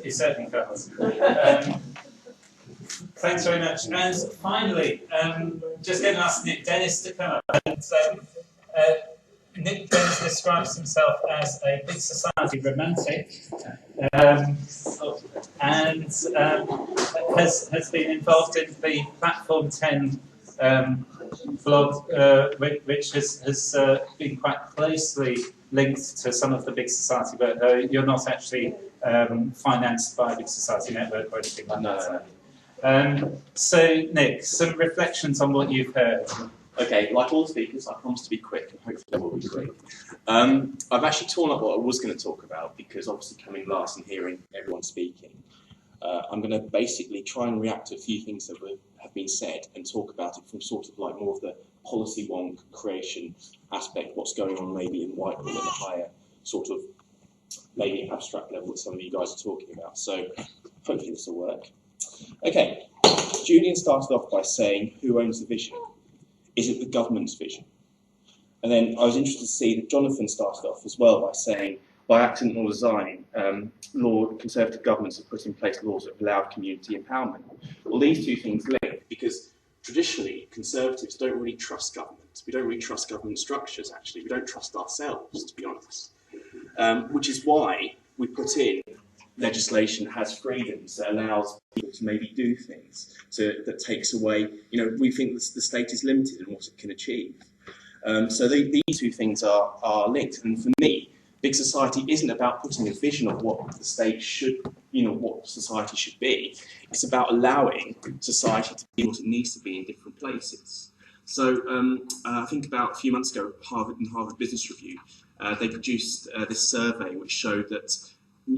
It certainly does. Thanks very much. And finally, just going to ask Nick Dennis to come up. And, Nick Dennis describes himself as a big society romantic, and has been involved in the Platform 10 blog, which has been quite closely linked to some of the Big Society, but you're not actually financed by Big Society Network or anything like that. So, Nick, some reflections on what you've heard. Okay, like all speakers, I promise to be quick, and hopefully I will be quick. I've actually torn up what I was going to talk about, because obviously coming last and hearing everyone speaking, I'm going to basically try and react to a few things that have been said and talk about it from sort of like more of the policy wonk creation aspect, what's going on maybe in Whitehall at a higher sort of maybe abstract level that some of you guys are talking about. So hopefully this will work. Okay, Julian started off by saying, who owns the vision? Is it the government's vision? And then I was interested to see that Jonathan started off as well by saying, by accident or design, conservative governments have put in place laws that have allowed community empowerment. Well, these two things link, because traditionally, conservatives don't really trust government. We don't really trust government structures, actually. We don't trust ourselves, to be honest. Which is why we put in legislation that has freedoms, that allows people to maybe do things, that takes away, we think the state is limited in what it can achieve. So these two things are linked. And for me, Big Society isn't about putting a vision of what the state should, what society should be. It's about allowing society to be what it needs to be in different places. So I think about a few months ago, Harvard Business Review, they produced this survey which showed that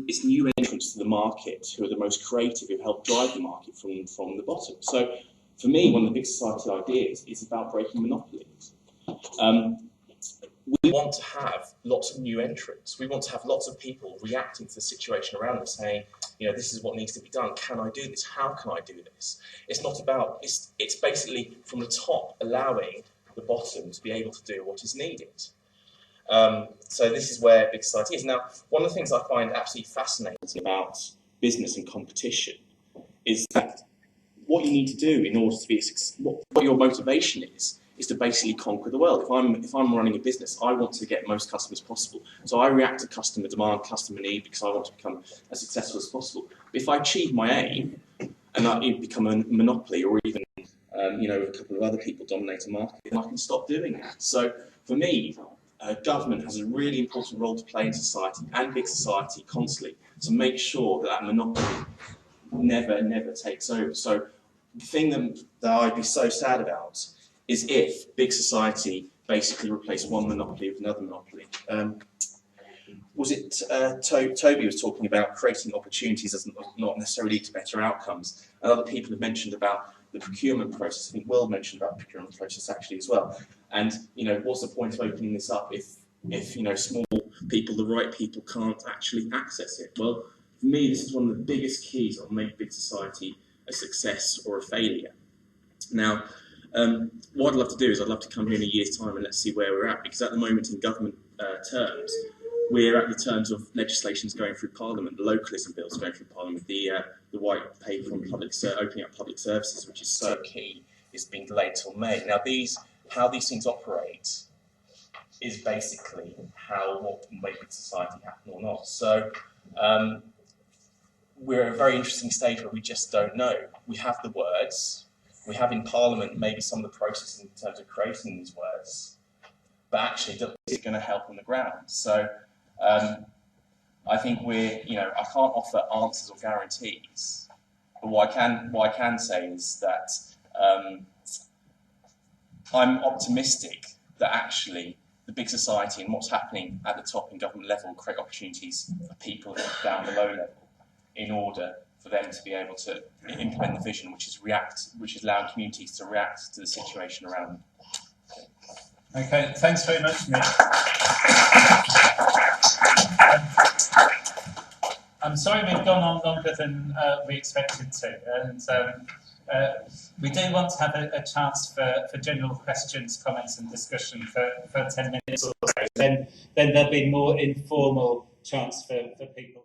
it's new entrants to the market who are the most creative, who help drive the market from the bottom. So for me, one of the Big Society ideas is about breaking monopolies. We want to have lots of new entrants. We want to have lots of people reacting to the situation around them, saying, this is what needs to be done. Can I do this? How can I do this? It's not about, it's basically from the top allowing the bottom to be able to do what is needed. So this is where Big Society is. Now, one of the things I find absolutely fascinating about business and competition is that what you need to do in order to be what your motivation is to basically conquer the world. If I'm running a business, I want to get most customers possible. So I react to customer demand, customer need, because I want to become as successful as possible. But if I achieve my aim and I become a monopoly, or even a couple of other people dominate a market, then I can stop doing that. So for me, government has a really important role to play in society and Big Society constantly to make sure that monopoly never takes over. So the thing that I'd be so sad about is if Big Society basically replaced one monopoly with another monopoly. Was it Toby was talking about creating opportunities as not necessarily lead to better outcomes, and other people have mentioned about the procurement process. I think Will mentioned about the procurement process actually as well. And what's the point of opening this up if small people, the right people, can't actually access it? Well, for me, this is one of the biggest keys that will make Big Society a success or a failure. Now, what I'd love to do is I'd love to come here in a year's time and let's see where we're at, because at the moment in government terms, we're at the terms of legislations going through Parliament, the localism bills going through Parliament, the white paper on opening up public services, which is so key, is being delayed till May. Now, how these things operate is basically what can make Big Society happen or not. So we're at a very interesting stage where we just don't know. We have the words. We have in Parliament maybe some of the process in terms of creating these words, but actually, is it going to help on the ground? So I think I can't offer answers or guarantees, but what I can say is that I'm optimistic that actually the Big Society and what's happening at the top and government level will create opportunities for people down the low level in order for them to be able to implement the vision, which is allowing communities to react to the situation around them. Okay, thanks very much, Nick. I'm sorry we've gone on longer than we expected to, and we do want to have a chance for general questions, comments and discussion for 10 minutes or so. Then there'll be more informal chance for people.